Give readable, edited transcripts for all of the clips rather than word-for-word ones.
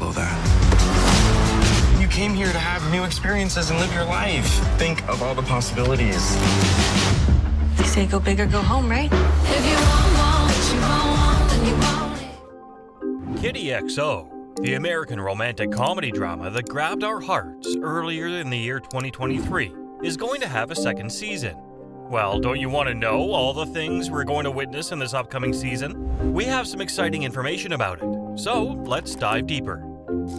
below that. You came here to have new experiences and live your life. Think of all the possibilities. They say go big or go home, right? If you want what you want, then you want it. Kitty XO, the American romantic comedy drama that grabbed our hearts earlier in the year 2023, is going to have a second season. Well, don't you want to know all the things we're going to witness in this upcoming season? We have some exciting information about it, so let's dive deeper.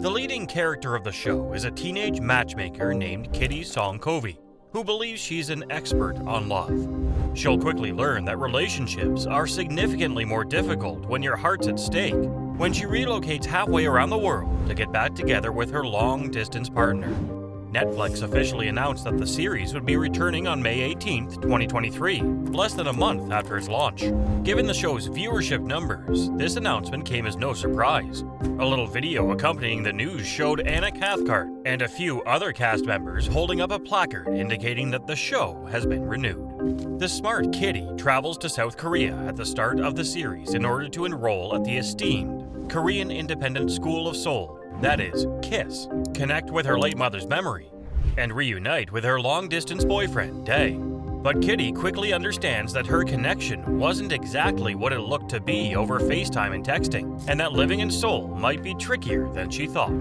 The leading character of the show is a teenage matchmaker named Kitty Song-Covey, who believes she's an expert on love. She'll quickly learn that relationships are significantly more difficult when your heart's at stake, when she relocates halfway around the world to get back together with her long-distance partner. Netflix officially announced that the series would be returning on May 18th, 2023, less than a month after its launch. Given the show's viewership numbers, this announcement came as no surprise. A little video accompanying the news showed Anna Cathcart and a few other cast members holding up a placard indicating that the show has been renewed. The smart Kitty travels to South Korea at the start of the series in order to enroll at the esteemed Korean Independent School of Seoul, that is, KISS, connect with her late mother's memory, and reunite with her long-distance boyfriend, Dae. But Kitty quickly understands that her connection wasn't exactly what it looked to be over FaceTime and texting, and that living in Seoul might be trickier than she thought.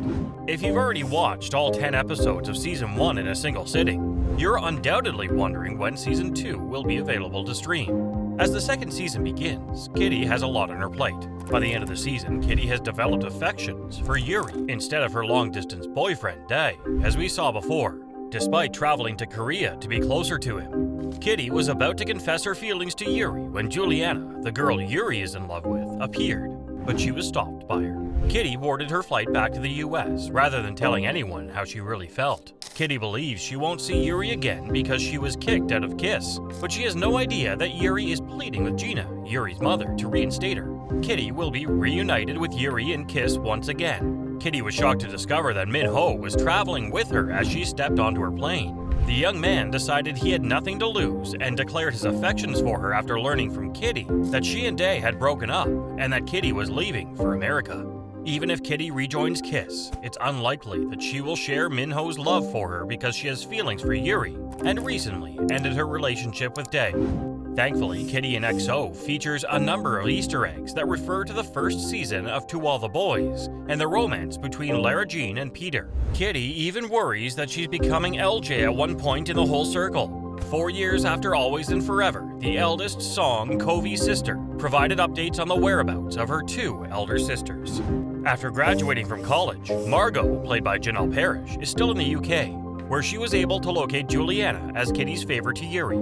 If you've already watched all 10 episodes of Season 1 in a single sitting, you're undoubtedly wondering when Season 2 will be available to stream. As the second season begins, Kitty has a lot on her plate. By the end of the season, Kitty has developed affections for Yuri instead of her long-distance boyfriend, Dae, as we saw before. Despite traveling to Korea to be closer to him, Kitty was about to confess her feelings to Yuri when Juliana, the girl Yuri is in love with, appeared, but she was stopped by her. Kitty boarded her flight back to the US rather than telling anyone how she really felt. Kitty believes she won't see Yuri again because she was kicked out of KISS, but she has no idea that Yuri is pleading with Gina, Yuri's mother, to reinstate her. Kitty will be reunited with Yuri and KISS once again. Kitty was shocked to discover that Min-ho was traveling with her as she stepped onto her plane. The young man decided he had nothing to lose and declared his affections for her after learning from Kitty that she and Dae had broken up and that Kitty was leaving for America. Even if Kitty rejoins KISS, it's unlikely that she will share Min-ho's love for her because she has feelings for Yuri and recently ended her relationship with Dae. Thankfully, Kitty in XO features a number of Easter eggs that refer to the first season of To All the Boys and the romance between Lara Jean and Peter. Kitty even worries that she's becoming LJ at one point in the whole circle. 4 years after Always and Forever, the eldest Song-Covey's sister provided updates on the whereabouts of her 2 elder sisters. After graduating from college, Margot, played by Janelle Parrish, is still in the UK, where she was able to locate Juliana as Kitty's favor to Yuri.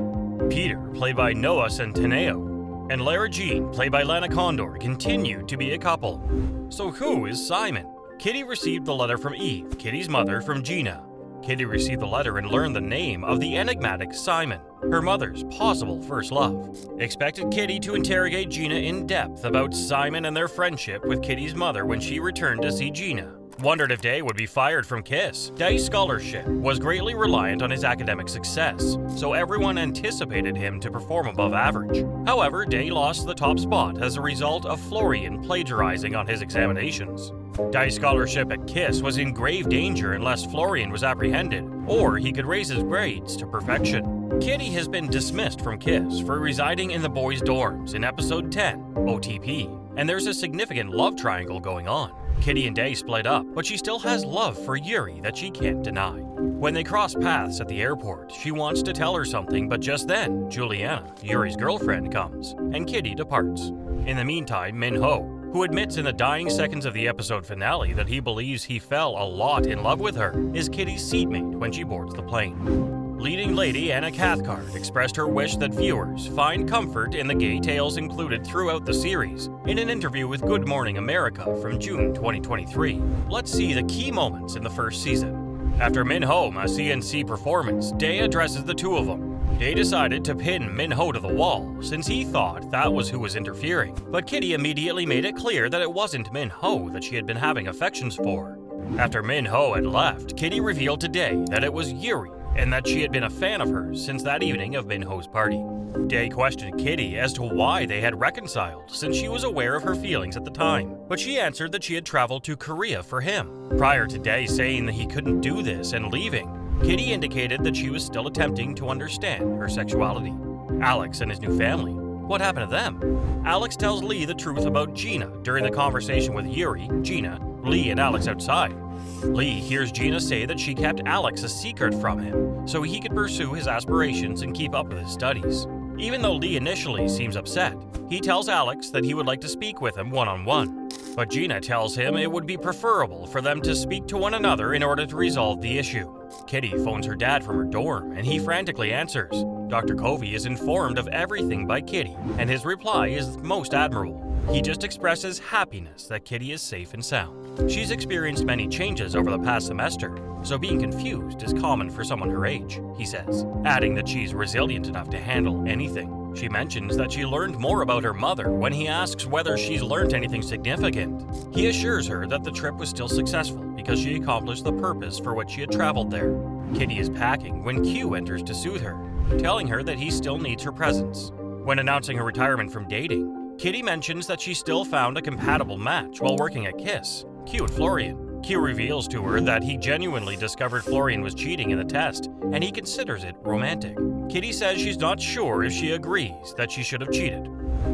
Peter, played by Noah Centineo, and Lara Jean, played by Lana Condor, continued to be a couple. So who is Simon? Kitty received the letter from Eve, Kitty's mother, from Gina. Kitty received the letter and learned the name of the enigmatic Simon, her mother's possible first love. Expected Kitty to interrogate Gina in depth about Simon and their friendship with Kitty's mother when she returned to see Gina. Wondered if Dae would be fired from KISS. Dae's scholarship was greatly reliant on his academic success, so everyone anticipated him to perform above average. However, Dae lost the top spot as a result of Florian plagiarizing on his examinations. Dae's scholarship at KISS was in grave danger unless Florian was apprehended, or he could raise his grades to perfection. Kitty has been dismissed from KISS for residing in the boys' dorms in episode 10, OTP, and there's a significant love triangle going on. Kitty and Dae split up, but she still has love for Yuri that she can't deny. When they cross paths at the airport, she wants to tell her something, but just then, Juliana, Yuri's girlfriend, comes, and Kitty departs. In the meantime, Min-ho, who admits in the dying seconds of the episode finale that he believes he fell a lot in love with her, is Kitty's seatmate when she boards the plane. Leading lady Anna Cathcart expressed her wish that viewers find comfort in the gay tales included throughout the series in an interview with Good Morning America from June 2023. Let's see the key moments in the first season. After Min-ho a CNC performance, Dae addresses the two of them. Dae decided to pin Min-ho to the wall since he thought that was who was interfering, but Kitty immediately made it clear that it wasn't Min-ho that she had been having affections for. After Min-ho had left, Kitty revealed to Dae that it was Yuri and that she had been a fan of hers since that evening of Minho's party. Day questioned Kitty as to why they had reconciled, since she was aware of her feelings at the time, but she answered that she had traveled to Korea for him. Prior to Day saying that he couldn't do this and leaving, Kitty indicated that she was still attempting to understand her sexuality. Alex and his new family. What happened to them? Alex tells Lee the truth about Gina during the conversation with Yuri, Gina, Lee, and Alex outside. Lee hears Gina say that she kept Alex a secret from him so he could pursue his aspirations and keep up with his studies. Even though Lee initially seems upset, he tells Alex that he would like to speak with him one-on-one. But Gina tells him it would be preferable for them to speak to one another in order to resolve the issue. Kitty phones her dad from her dorm, and he frantically answers. Dr. Covey is informed of everything by Kitty, and his reply is most admirable. He just expresses happiness that Kitty is safe and sound. She's experienced many changes over the past semester, so being confused is common for someone her age, he says, adding that she's resilient enough to handle anything. She mentions that she learned more about her mother when he asks whether she's learned anything significant. He assures her that the trip was still successful because she accomplished the purpose for which she had traveled there. Kitty is packing when Q enters to soothe her, telling her that he still needs her presence. When announcing her retirement from dating, Kitty mentions that she still found a compatible match while working at Kiss, Q and Florian. Q reveals to her that he genuinely discovered Florian was cheating in the test, and he considers it romantic. Kitty says she's not sure if she agrees that she should have cheated,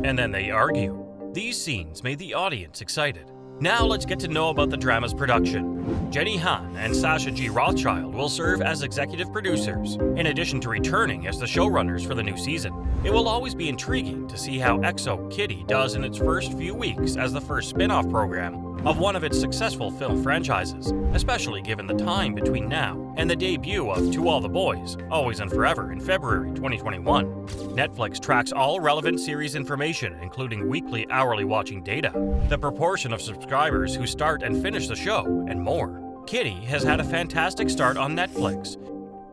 and then they argue. These scenes made the audience excited. Now let's get to know about the drama's production. Jenny Han and Sasha G. Rothschild will serve as executive producers, in addition to returning as the showrunners for the new season. It will always be intriguing to see how XO Kitty does in its first few weeks as the first spin-off program of one of its successful film franchises, especially given the time between now and the debut of To All the Boys, Always and Forever in February 2021. Netflix tracks all relevant series information, including weekly, hourly watching data, the proportion of subscribers who start and finish the show, and more. Kitty has had a fantastic start on Netflix,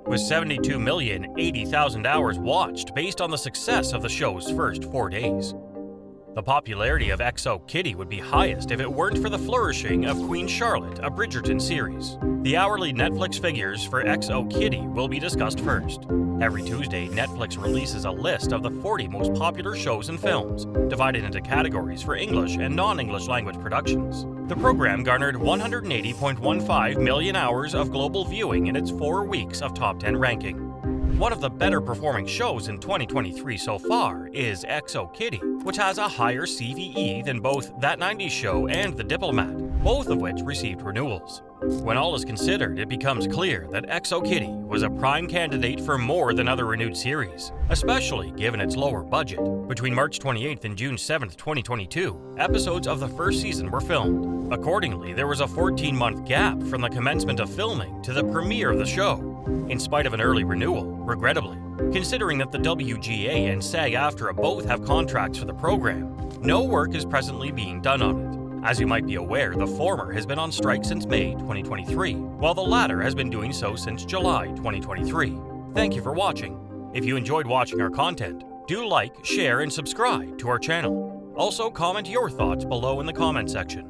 with 72,080,000 hours watched based on the success of the show's first 4 days. The popularity of XO Kitty would be highest if it weren't for the flourishing of Queen Charlotte, a Bridgerton series. The hourly Netflix figures for XO Kitty will be discussed first. Every Tuesday, Netflix releases a list of the 40 most popular shows and films, divided into categories for English and non-English language productions. The program garnered 180.15 million hours of global viewing in its 4 weeks of top 10 ranking. One of the better performing shows in 2023 so far is XO Kitty, which has a higher CVE than both That 90s Show and The Diplomat, both of which received renewals. When all is considered, it becomes clear that XO Kitty was a prime candidate for more than other renewed series, especially given its lower budget. Between March 28th and June 7th, 2022, episodes of the first season were filmed. Accordingly, there was a 14-month gap from the commencement of filming to the premiere of the show, in spite of an early renewal, regrettably. Considering that the WGA and SAG-AFTRA both have contracts for the program, no work is presently being done on it. As you might be aware, the former has been on strike since May 2023, while the latter has been doing so since July 2023. Thank you for watching. If you enjoyed watching our content, do like, share, and subscribe to our channel. Also, comment your thoughts below in the comment section.